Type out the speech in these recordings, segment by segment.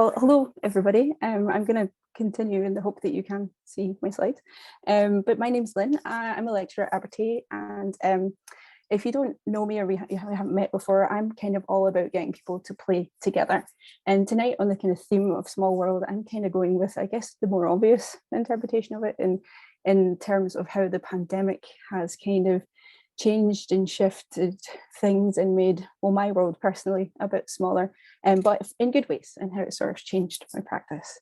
Well, hello, everybody. I'm going to continue in the hope that you can see my slides. But my name's Lynn. I'm a lecturer at Arcadia, and if you don't know me or we haven't met before, I'm kind of all about getting people to play together. And tonight, on the kind of theme of small world, I'm kind of going with, I guess, the more obvious interpretation of it in terms of how the pandemic has kind of changed and shifted things and made, well, my world personally a bit smaller, but in good ways, and how it sort of changed my practice.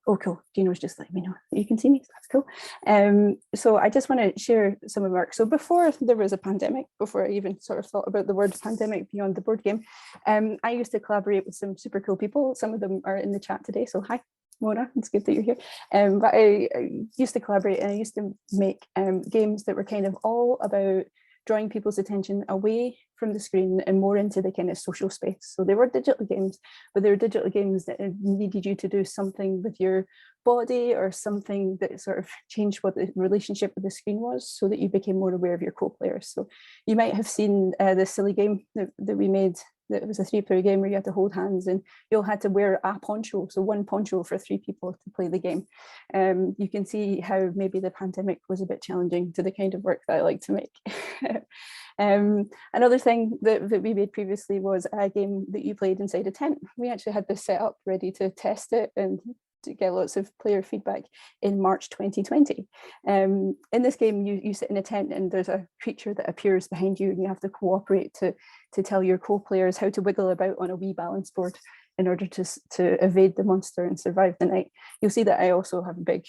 Oh, cool. Gino's just letting me know you can see me. So that's cool. So I just want to share some of my work. So before there was a pandemic, before I even sort of thought about the word pandemic beyond the board game, I used to collaborate with some super cool people. Some of them are in the chat today. So hi, Mona, it's good that you're here. But I used to collaborate, and I used to make games that were kind of all about drawing people's attention away from the screen and more into the kind of social space. So they were digital games, but they were digital games that needed you to do something with your body or something that sort of changed what the relationship with the screen was, so that you became more aware of your co-players. So you might have seen this silly game that we made. It was a 3-player game where you had to hold hands and you all had to wear a poncho, so one poncho for 3 people to play the game. You can see how maybe the pandemic was a bit challenging to the kind of work that I like to make. Another thing that we made previously was a game that you played inside a tent. We actually had this set up ready to test it and to get lots of player feedback in March 2020. In this game, you sit in a tent and there's a creature that appears behind you, and you have to cooperate to tell your co-players how to wiggle about on a wee balance board in order to evade the monster and survive the night. You'll see that I also have a big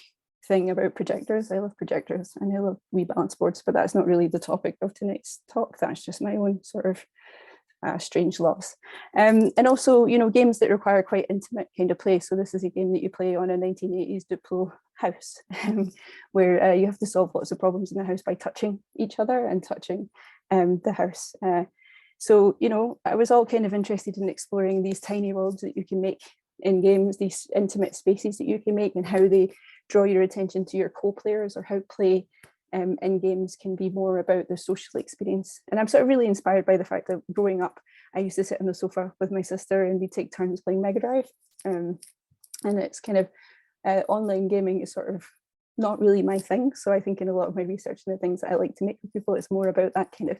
thing about projectors. I love projectors and I love wee balance boards, but that's not really the topic of tonight's talk. That's just my own sort of strange loves. And also, you know, games that require quite intimate kind of play. So this is a game that you play on a 1980s Duplo house, where you have to solve lots of problems in the house by touching each other and touching the house. So, you know, I was all kind of interested in exploring these tiny worlds that you can make in games, these intimate spaces that you can make, and how they draw your attention to your co-players, or how play in games can be more about the social experience. And I'm sort of really inspired by the fact that growing up, I used to sit on the sofa with my sister and we'd take turns playing Mega Drive. And it's kind of, online gaming is sort of not really my thing. So I think in a lot of my research and the things that I like to make with people, it's more about that kind of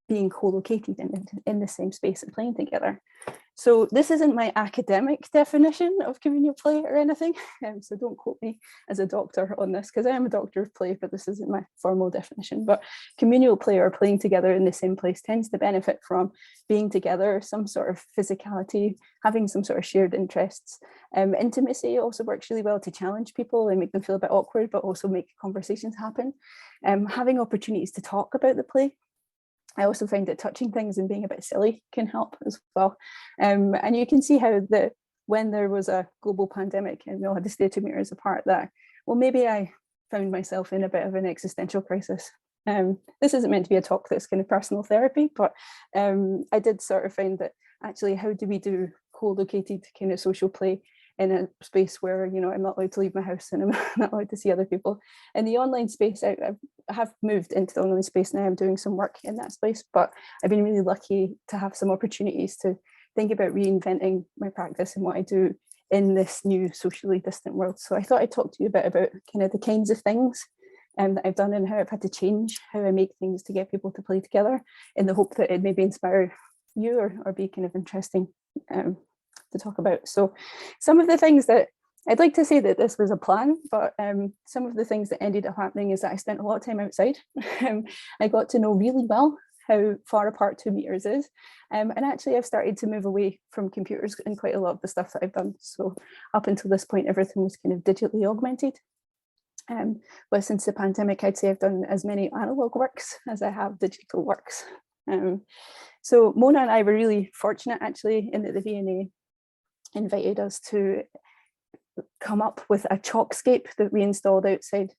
being co-located in the same space and playing together. So this isn't my academic definition of communal play or anything, so don't quote me as a doctor on this, because I am a doctor of play, but this isn't my formal definition. But communal play, or playing together in the same place, tends to benefit from being together, some sort of physicality, having some sort of shared interests. Intimacy also works really well to challenge people and make them feel a bit awkward, but also make conversations happen. Having opportunities to talk about the play. I also find that touching things and being a bit silly can help as well. And you can see how when there was a global pandemic and we all had to stay 2 meters apart, that, well, maybe I found myself in a bit of an existential crisis. This isn't meant to be a talk that's kind of personal therapy, but I did sort of find that actually, how do we do co-located kind of social play in a space where, you know, I'm not allowed to leave my house and I'm not allowed to see other people. In the online space, I have moved into the online space now. I'm doing some work in that space, but I've been really lucky to have some opportunities to think about reinventing my practice and what I do in this new socially distant world. So I thought I'd talk to you a bit about kind of the kinds of things that I've done and how I've had to change how I make things to get people to play together, in the hope that it maybe inspire you or be kind of interesting to talk about. So some of the things that I'd like to say that this was a plan, but some of the things that ended up happening is that I spent a lot of time outside. I got to know really well how far apart 2 meters is. And actually I've started to move away from computers in quite a lot of the stuff that I've done. So up until this point, everything was kind of digitally augmented. But since the pandemic, I'd say I've done as many analog works as I have digital works. So Mona and I were really fortunate actually in that the V&A invited us to come up with a chalkscape that we installed outside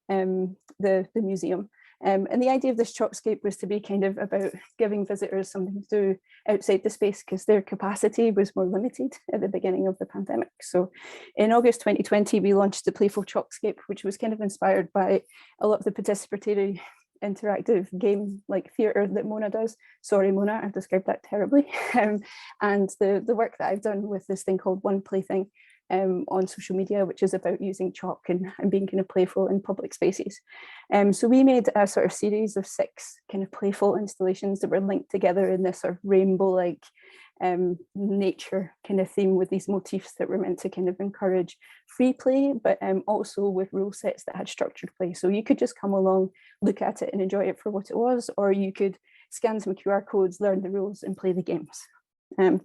the museum. And the idea of this chalkscape was to be kind of about giving visitors something to do outside the space, because their capacity was more limited at the beginning of the pandemic. So in August 2020, we launched the Playful Chalkscape, which was kind of inspired by a lot of the participatory interactive game like theatre that Mona does. Sorry, Mona, I've described that terribly. And the work that I've done with this thing called One Plaything on social media, which is about using chalk and being kind of playful in public spaces. So we made a sort of series of 6 kind of playful installations that were linked together in this sort of rainbow-like nature kind of theme, with these motifs that were meant to kind of encourage free play, but also with rule sets that had structured play. So you could just come along, look at it and enjoy it for what it was, or you could scan some QR codes, learn the rules and play the games. And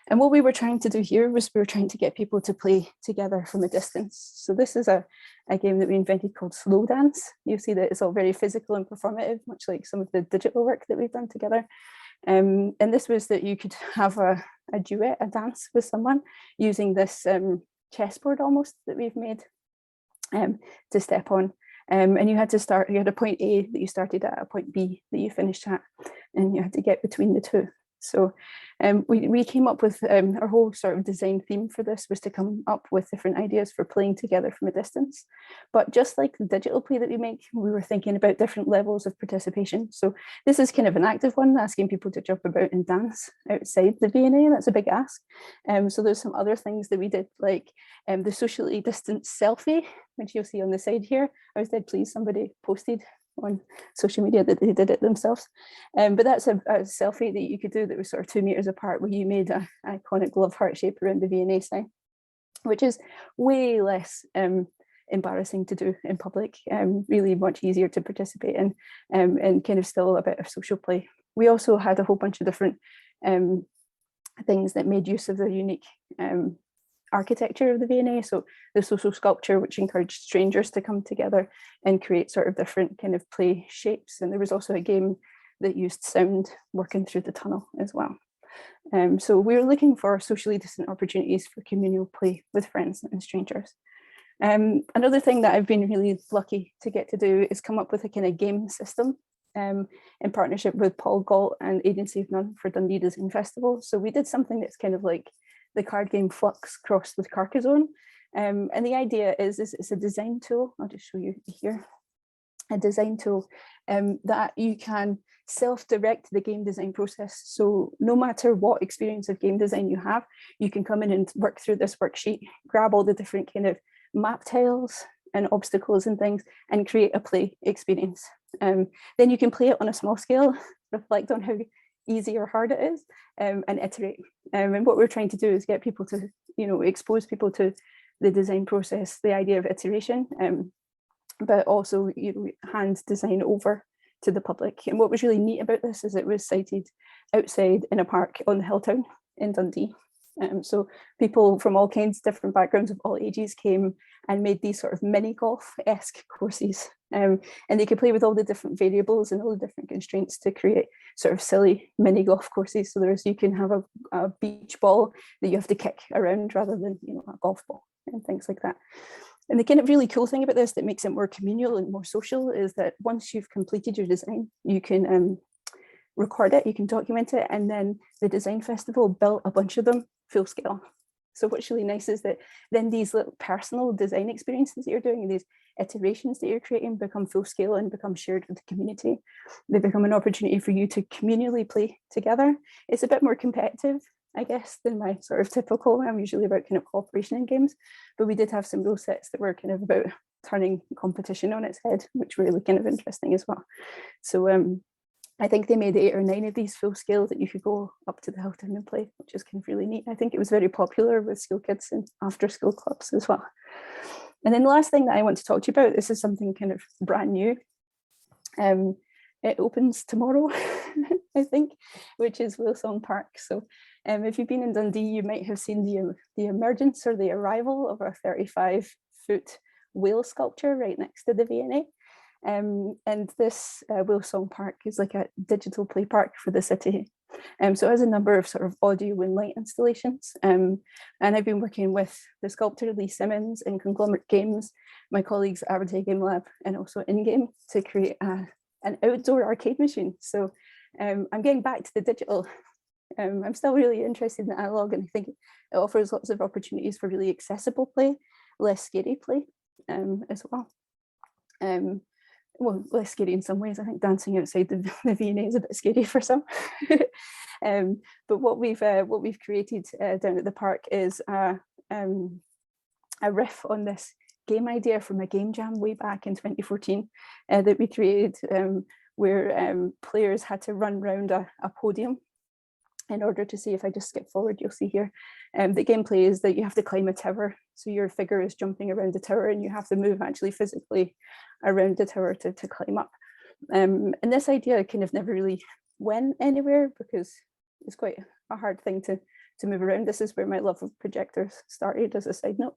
what we were trying to do here was we were trying to get people to play together from a distance. So this is a game that we invented called Slow Dance. You'll see that it's all very physical and performative, much like some of the digital work that we've done together. And this was that you could have a duet, a dance with someone using this chessboard almost that we've made to step on. And you had to start, you had a point A that you started at, a point B that you finished at, and you had to get between the two. So we came up with our whole sort of design theme for this was to come up with different ideas for playing together from a distance. But just like the digital play that we make, we were thinking about different levels of participation. So this is kind of an active one, asking people to jump about and dance outside the V&A. That's a big ask. So there's some other things that we did, like the socially distanced selfie, which you'll see on the side here. I was dead pleased somebody posted on social media that they did it themselves. But that's a selfie that you could do that was sort of 2 meters apart, where you made an iconic love heart shape around the V&A sign, which is way less embarrassing to do in public, really much easier to participate in, and kind of still a bit of social play. We also had a whole bunch of different things that made use of the unique architecture of the V&A. So the social sculpture, which encouraged strangers to come together and create sort of different kind of play shapes. And there was also a game that used sound working through the tunnel as well. So we were looking for socially distant opportunities for communal play with friends and strangers. Another thing that I've been really lucky to get to do is come up with a kind of game system in partnership with Paul Galt and Agency of None for Dundee Design Festival. So we did something that's kind of like the card game Flux crossed with Carcassonne. And the idea is it's a design tool. I'll just show you here. A design tool that you can self-direct the game design process. So no matter what experience of game design you have, you can come in and work through this worksheet, grab all the different kind of map tiles and obstacles and things, and create a play experience. Then you can play it on a small scale, reflect on how easy or hard it is, and iterate. And what we're trying to do is get people to, expose people to the design process, the idea of iteration, but also hand design over to the public. And what was really neat about this is it was sited outside in a park on the Hilltown in Dundee. So people from all kinds, different backgrounds of all ages came and made these sort of mini golf-esque courses. And they could play with all the different variables and all the different constraints to create sort of silly mini golf courses. So you can have a beach ball that you have to kick around rather than a golf ball and things like that. And the kind of really cool thing about this that makes it more communal and more social is that once you've completed your design, you can record it, you can document it, and then the design festival built a bunch of them full scale. So what's really nice is that then these little personal design experiences that you're doing, these iterations that you're creating, become full scale and become shared with the community. They become an opportunity for you to communally play together. It's a bit more competitive, I guess, than my sort of typical. I'm usually about kind of cooperation in games, but we did have some rule sets that were kind of about turning competition on its head, which were really kind of interesting as well. So I think they made 8 or 9 of these full scale that you could go up to the Hilltown and play, which is kind of really neat. I think it was very popular with school kids and after school clubs as well. And then the last thing that I want to talk to you about, this is something kind of brand new. It opens tomorrow, I think, which is Wilsong Park. So if you've been in Dundee, you might have seen the emergence or the arrival of a 35-foot whale sculpture right next to the V&A. And this Wilsong Park is like a digital play park for the city. So it has a number of sort of audio and light installations. And I've been working with the sculptor Lee Simmons in Conglomerate Games, my colleagues at Arcadia Game Lab, and also in-game to create an outdoor arcade machine. So I'm getting back to the digital. I'm still really interested in the analog, and I think it offers lots of opportunities for really accessible play, less scary play as well. well, less scary in some ways. I think dancing outside the V&A is a bit scary for some. But what we've created down at the park is a riff on this game idea from a game jam way back in 2014 that we created, where players had to run around a podium in order to see. If I just skip forward, you'll see here, the gameplay is that you have to climb a tower. So your figure is jumping around the tower and you have to move actually physically around the tower to climb up. And this idea kind of never really went anywhere because it's quite a hard thing to move around. This is where my love of projectors started, as a side note.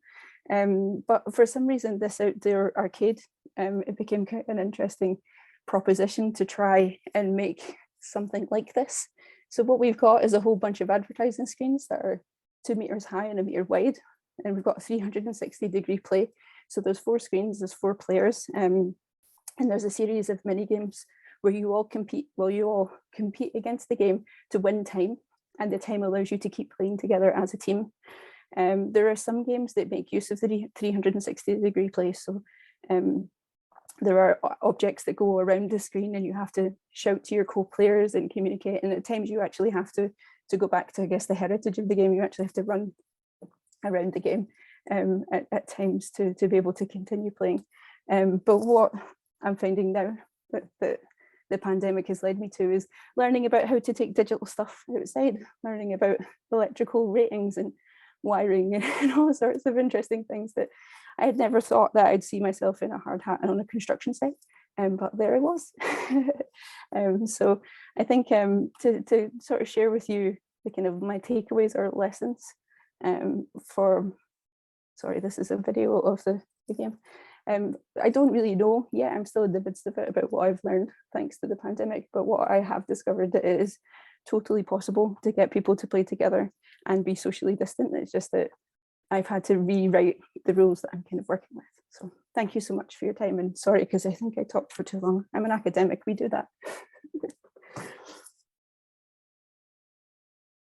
But for some reason, this outdoor arcade, it became quite an interesting proposition to try and make something like this. So what we've got is a whole bunch of advertising screens that are 2 meters high and 1 meter wide, and we've got a 360-degree play. So there's 4 screens, there's 4 players, and there's a series of mini games where you all compete. Well, you all compete against the game to win time, and the time allows you to keep playing together as a team. There are some games that make use of the 360-degree play. So there are objects that go around the screen and you have to shout to your co-players and communicate. And at times you actually have to go back to, I guess, the heritage of the game. You actually have to run around the game at times to be able to continue playing. But what I'm finding now that the pandemic has led me to is learning about how to take digital stuff outside, learning about electrical ratings and wiring and all sorts of interesting things that I had never thought that I'd see myself in a hard hat on a construction site, but there I was. So I think to sort of share with you the kind of my takeaways or lessons sorry, this is a video of the game. I don't really know yet. I'm still in the midst of it about what I've learned thanks to the pandemic, but what I have discovered that it is totally possible to get people to play together and be socially distant. It's just that I've had to rewrite the rules that I'm kind of working with. So thank you so much for your time, and sorry because I think I talked for too long. I'm an academic, we do that.